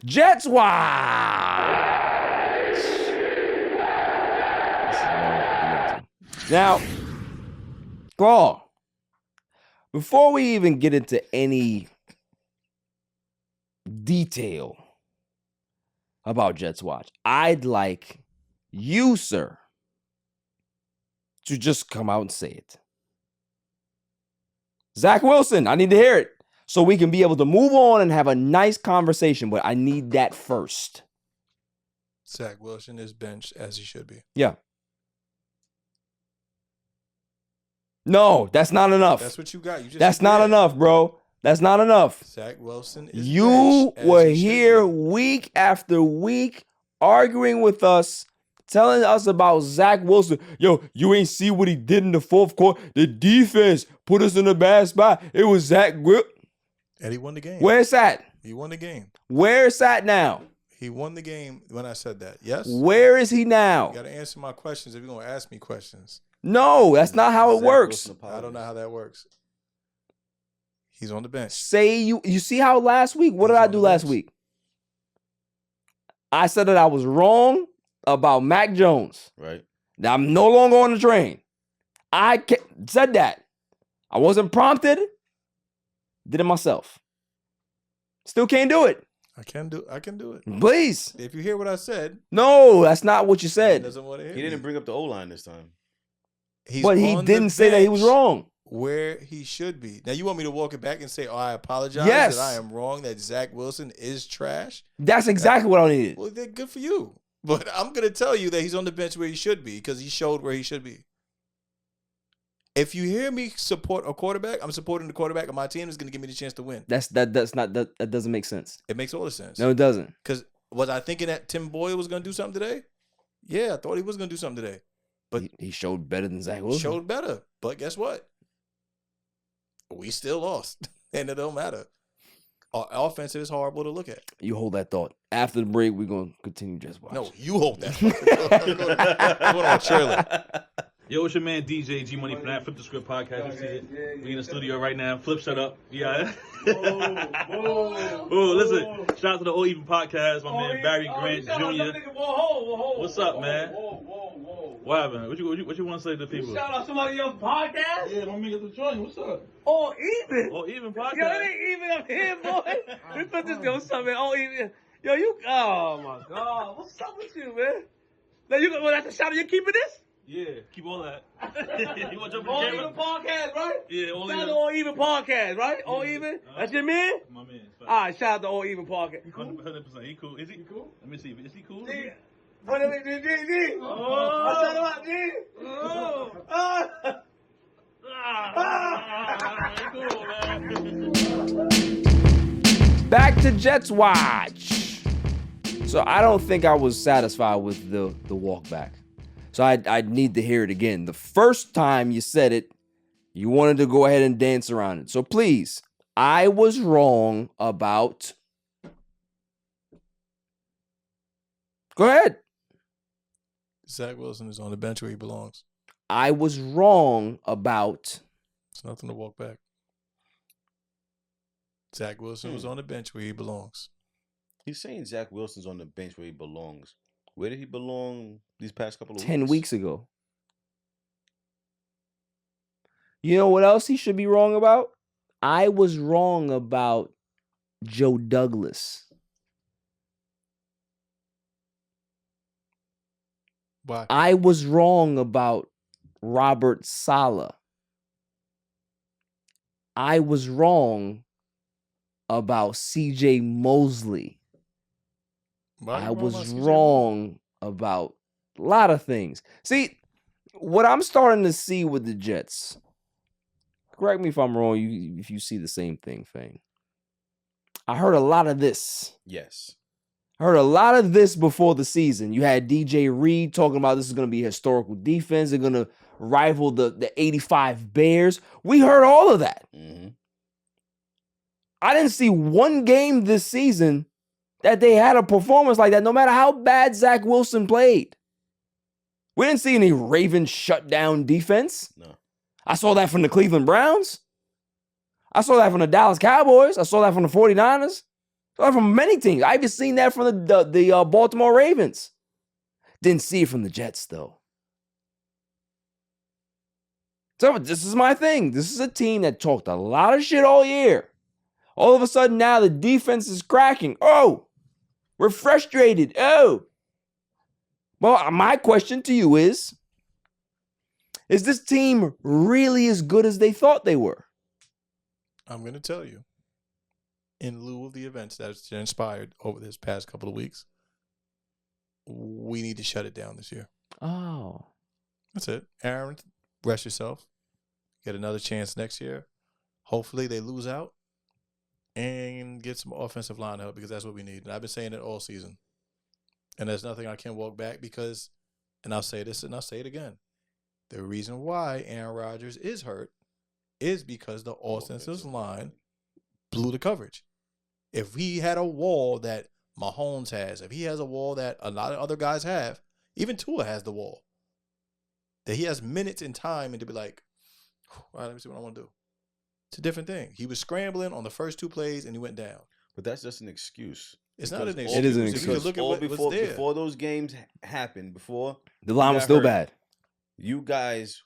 Jets Watch. Now, Claw, before we even get into any detail about Jets Watch, I'd like you, sir, to just come out and say it. Zach Wilson, I need to hear it so we can be able to move on and have a nice conversation, but I need that first. Zach Wilson is benched as he should be. Yeah. No, that's not enough. That's what you got. You just that's not enough, bro. That's not enough. Zach Wilson is You were here week after week arguing with us, telling us about Zach Wilson. Yo, you ain't see what he did in the fourth quarter. The defense put us in a bad spot. It was Zach Wilson. And he won the game. Where's that? He won the game. Where's that now? He won the game when I said that. Yes? Where is he now? You got to answer my questions if you're going to ask me questions. No, that's not how it works. I don't know how that works. He's on the bench. Say you see how last week, what did I do last week? I said that I was wrong about Mac Jones. Right. Now I'm no longer on the train. I said that. I wasn't prompted. Did it myself. Still can't do it. I can do it. Please. If you hear what I said. No, that's not what you said. He doesn't want to hear He didn't bring up the O-line this time. But he didn't say that he was wrong. Where he should be. Now, you want me to walk it back and say, oh, I apologize yes. that I am wrong, that Zach Wilson is trash? That's exactly what I needed. Well, then good for you. But I'm going to tell you that he's on the bench where he should be because he showed where he should be. If you hear me support a quarterback, I'm supporting the quarterback, and my team is going to give me the chance to win. That doesn't make sense. It makes all the sense. No, it doesn't. Because was I thinking that Tim Boyle was going to do something today? Yeah, I thought he was going to do something today. But he showed better than Zach Wilson. Showed better. But guess what? We still lost. And it don't matter. Our offense is horrible to look at. You hold that thought. After the break, we're going to continue Just Watch. No, you hold that thought. Go on, trailer. Yo, it's your man DJ G Money from that Flip the Script podcast. You see it? We in the studio right now. Flip, shut up. Yeah. Oh, listen. Shout out to the All Even podcast. My man Barry Grant Jr. What's up, man? What happened? What you want to say to the people? Shout out somebody else's podcast? Yeah, my man got the joint. What's up? All Even. All Even podcast. Yo, it ain't even up here, boy. We put this yo, what's up, man? All Even. Yo, you. Oh my God. What's up with you, man? Now you well, that's a shout out. You keeping this? Yeah, keep all that. You want to jump in All the Even camera? podcast, right? Yeah, All Shout out Even. to All Even podcast, right? All Even. That's your man. My man. All right, shout out to All Even podcast. He cool? 100%. He cool. Is he cool? Let me see. Is he cool? Yeah. Put him in G. Oh, shout out G. Oh. Back to Jets Watch. So I don't think I was satisfied with the walk back. So I need to hear it again. The first time you said it, you wanted to go ahead and dance around it. So please, I was wrong about... Go ahead. Zach Wilson is on the bench where he belongs. I was wrong about... It's nothing to walk back. Zach Wilson was on the bench where he belongs. He's saying Zach Wilson's on the bench where he belongs. Where did he belong these past couple of 10 weeks? weeks ago. You know what else he should be wrong about? I was wrong about Joe Douglas. Why? I was wrong about Robert Saleh. I was wrong about CJ Mosley. I was wrong about a lot of things. See, what I'm starting to see with the Jets, correct me if I'm wrong, if you see the same thing, Fang. I heard a lot of this. Yes. I heard a lot of this before the season. You had DJ Reed talking about this is going to be a historical defense. They're going to rival the 85 Bears. We heard all of that. Mm-hmm. I didn't see one game this season that they had a performance like that, no matter how bad Zach Wilson played. We didn't see any Ravens shutdown defense. No. I saw that from the Cleveland Browns. I saw that from the Dallas Cowboys. I saw that from the 49ers. From many teams. I even seen that from the Baltimore Ravens. Didn't see it from the Jets, though. So this is my thing. This is a team that talked a lot of shit all year. All of a sudden now the defense is cracking. Oh, we're frustrated. Oh. Well, my question to you is this team really as good as they thought they were? I'm going to tell you. In lieu of the events that's inspired over this past couple of weeks, we need to shut it down this year. Oh. That's it. Aaron, rest yourself. Get another chance next year. Hopefully they lose out and get some offensive line help because that's what we need. And I've been saying it all season. And there's nothing I can walk back because, and I'll say this and I'll say it again, the reason why Aaron Rodgers is hurt is because the offensive line blew the coverage. If he had a wall that Mahomes has, if he has a wall that a lot of other guys have, even Tua has the wall, that he has minutes in time and to be like, all right, let me see what I want to do. It's a different thing. He was scrambling on the first 2 plays and he went down. But that's just an excuse. It's not an excuse. It is an If you excuse. look at what was there. Before those games happened, before The line was still bad. you guys,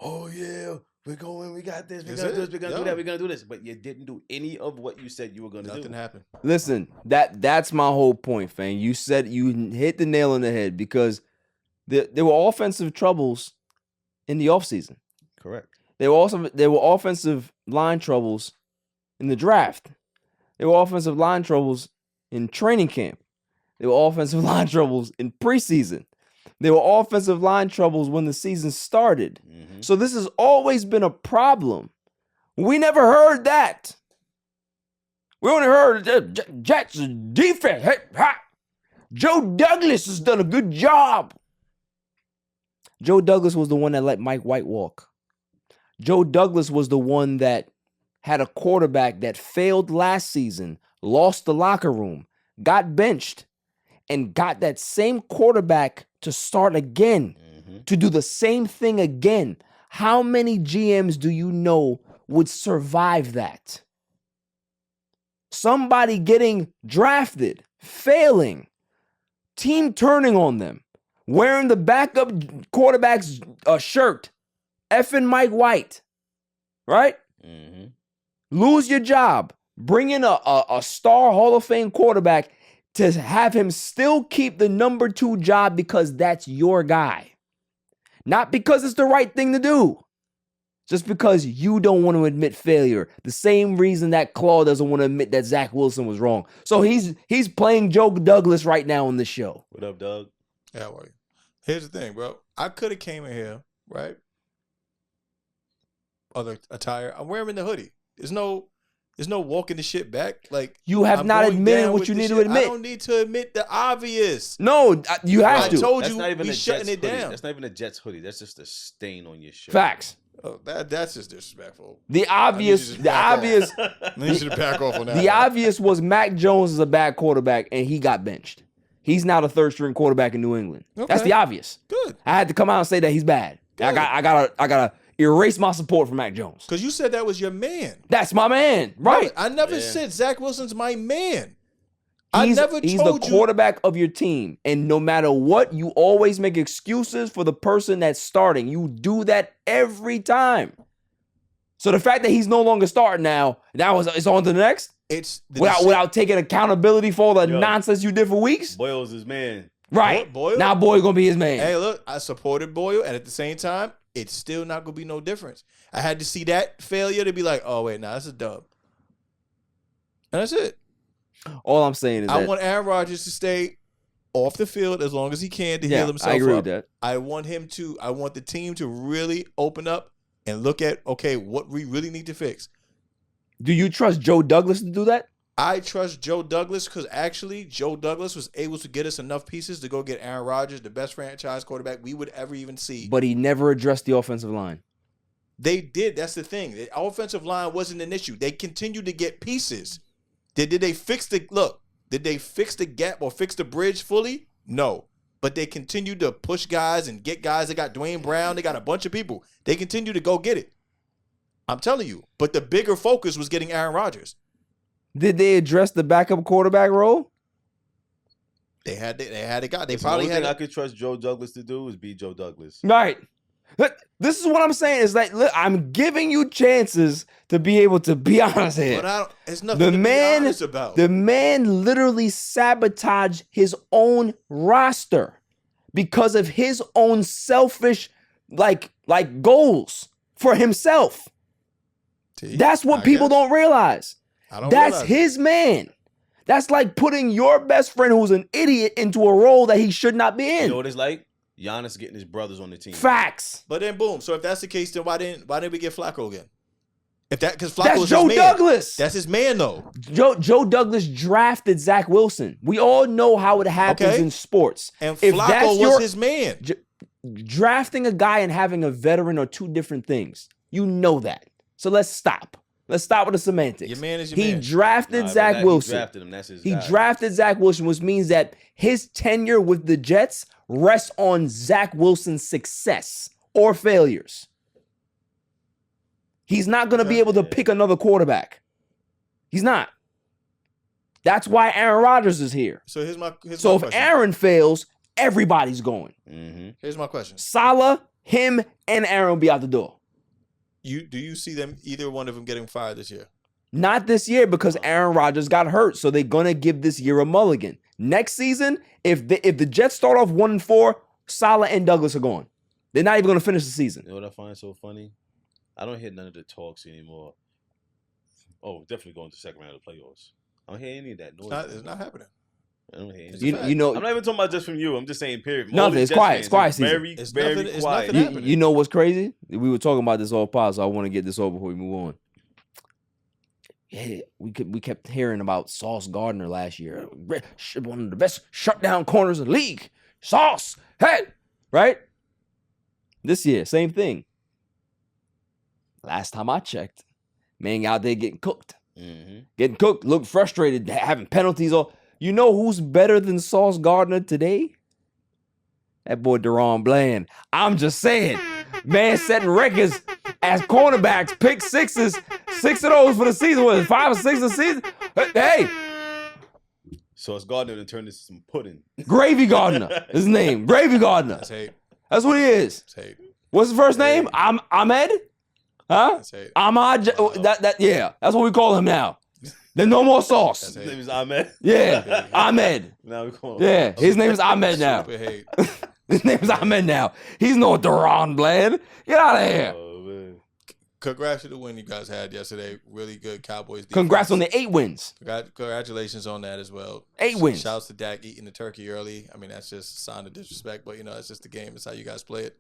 oh yeah, we're going, we got this, we're That's gonna do it. this, we're gonna Yeah. do that, we're gonna do this. But you didn't do any of what you said you were gonna do. Nothing happened. Listen, that's my whole point, fam. You said you hit the nail on the head because there were offensive troubles in the offseason. Correct. There were offensive line troubles in the draft. There were offensive line troubles in training camp. There were offensive line troubles in preseason. There were offensive line troubles when the season started. Mm-hmm. So this has always been a problem. We never heard that. We only heard Jets defense. Hey, ha. Joe Douglas has done a good job. Joe Douglas was the one that let Mike White walk. Joe Douglas was the one that had a quarterback that failed last season, lost the locker room, got benched, and got that same quarterback to start again, to do the same thing again. How many GMs do you know would survive that? Somebody getting drafted, failing, team turning on them, wearing the backup quarterback's shirt, effing Mike White, right? Mm-hmm. Lose your job, bring in a star Hall of Fame quarterback to have him still keep the number 2 job because that's your guy. Not because it's the right thing to do. Just because you don't want to admit failure. The same reason that Claw doesn't want to admit that Zach Wilson was wrong. So he's playing Joe Douglas right now on the show. What up, Doug? Yeah, well, here's the thing, bro. I could have came in here, right? Other attire. I'm wearing the hoodie. There's no walking the shit back. Like You have I'm not going admitted down what with you the need to shit. admit. I don't need to admit the obvious. No, you have I to. told That's you not even we a shutting Jets it hoodie. down. That's not even a Jets hoodie. That's just a stain on your shirt. Facts. Oh, that's just disrespectful. The obvious, just the back off. obvious, I need you to back off on that. the obvious was Mac Jones is a bad quarterback and he got benched. He's now the 3rd string quarterback in New England. That's Okay. the obvious. Good. I had to come out and say that he's bad. I gotta erase my support for Mac Jones. Because you said that was your man. That's my man, right? I never Yeah. said Zach Wilson's my man. I He's never the told you. quarterback of your team. And no matter what, you always make excuses for the person that's starting. You do that every time. So the fact that he's no longer starting now it's on to the next? It's the Without taking accountability for all the Yo. nonsense you did for weeks? Boyle's his man. Right. Boyle? Now Boyle gonna be his man. Hey, look, I supported Boyle, and at the same time, it's still not gonna be no difference. I had to see that failure to be like, oh wait, nah, that's a dub. And that's it. All I'm saying is I that want Aaron Rodgers to stay off the field as long as he can to heal himself I agree up. with that. I want the team to really open up and look at, okay, what we really need to fix. Do you trust Joe Douglas to do that? I trust Joe Douglas because actually Joe Douglas was able to get us enough pieces to go get Aaron Rodgers, the best franchise quarterback we would ever even see. But he never addressed the offensive line. They did. That's the thing. The offensive line wasn't an issue. They continued to get pieces. Did they fix the look? Did they fix the gap or fix the bridge fully? No. But they continued to push guys and get guys. They got Dwayne Brown. They got a bunch of people. They continue to go get it. I'm telling you. But the bigger focus was getting Aaron Rodgers. Did they address the backup quarterback role? They had it got. They The probably only had thing I it. could trust Joe Douglas to do is be Joe Douglas. Right. This is what I'm saying. Is like, look, I'm giving you chances to be able to be honest here. But it's nothing to be honest about. The man literally sabotaged his own roster because of his own selfish, like goals for himself. That's what people don't realize. That's his man. That's like putting your best friend who's an idiot into a role that he should not be in. You know what it's like? Giannis getting his brothers on the team. Facts. But then boom. So if that's the case, then why didn't we get Flacco again? If that because Flacco That's is Joe his man. Douglas. That's his man though. Joe Douglas drafted Zach Wilson. We all know how it happens in sports. And If Flacco that's was his man. Drafting a guy and having a veteran are two different things. You know that. So let's stop. Let's stop with the semantics. Your man is your man. He drafted Zach Wilson. He drafted him. That's his He guy. drafted Zach Wilson, which means that his tenure with the Jets rests on Zach Wilson's success or failures. He's not going to be able to pick another quarterback. He's not. That's why Aaron Rodgers is here. So here's my So if question. Aaron fails, everybody's going. Mm-hmm. Here's my question. Salah, him, and Aaron will be out the door. Do you see them either one of them getting fired this year? Not this year because Aaron Rodgers got hurt, so they're gonna give this year a mulligan. Next season, if the Jets start off 1-4, Salah and Douglas are gone. They're not even gonna finish the season. You know what I find so funny? I don't hear none of the talks anymore. Oh, definitely going to the second round of the playoffs. I don't hear any of that noise. It's not happening. I don't hear any. You know, I'm not even talking about just from you. I'm just saying, period. Nothing. It's quiet. It's quiet season. Very, It's very nothing- it's quiet. nothing happening. you know what's crazy? We were talking about this all pause, so I want to get this over before we move on. Yeah, we kept hearing about Sauce Gardner last year. One of the best shutdown corners in the league. Sauce, hey, right? This year, same thing. Last time I checked, man out there getting cooked. Mm-hmm. Getting cooked, looked frustrated, having penalties. You know who's better than Sauce Gardner today? That boy Deron Bland. I'm just saying. Man setting records as cornerbacks, pick sixes, 6 of those for the season. What is it, 5 or 6 a season? Hey, So it's Gardner to turn this to some pudding. Gravy Gardner. His name, Gravy Gardner. That's hate. That's what he is. That's hate. What's his first name? Ahmed? Huh? That's hate. Ahmad. Yeah, that's what we call him now. There's no more Sauce. His name is Ahmed. Yeah, Ahmed. Now we call him. Yeah, his name is Ahmed now. Super hate. His name is Ahmed now. He's no Deron Bland. Get out of here. Oh, man. Congrats to the win you guys had yesterday. Really good Cowboys defense. Congrats on the 8 wins. Congratulations on that as well. 8 wins. Shouts to Dak eating the turkey early. I mean, that's just a sign of disrespect, but that's just the game. It's how you guys play it.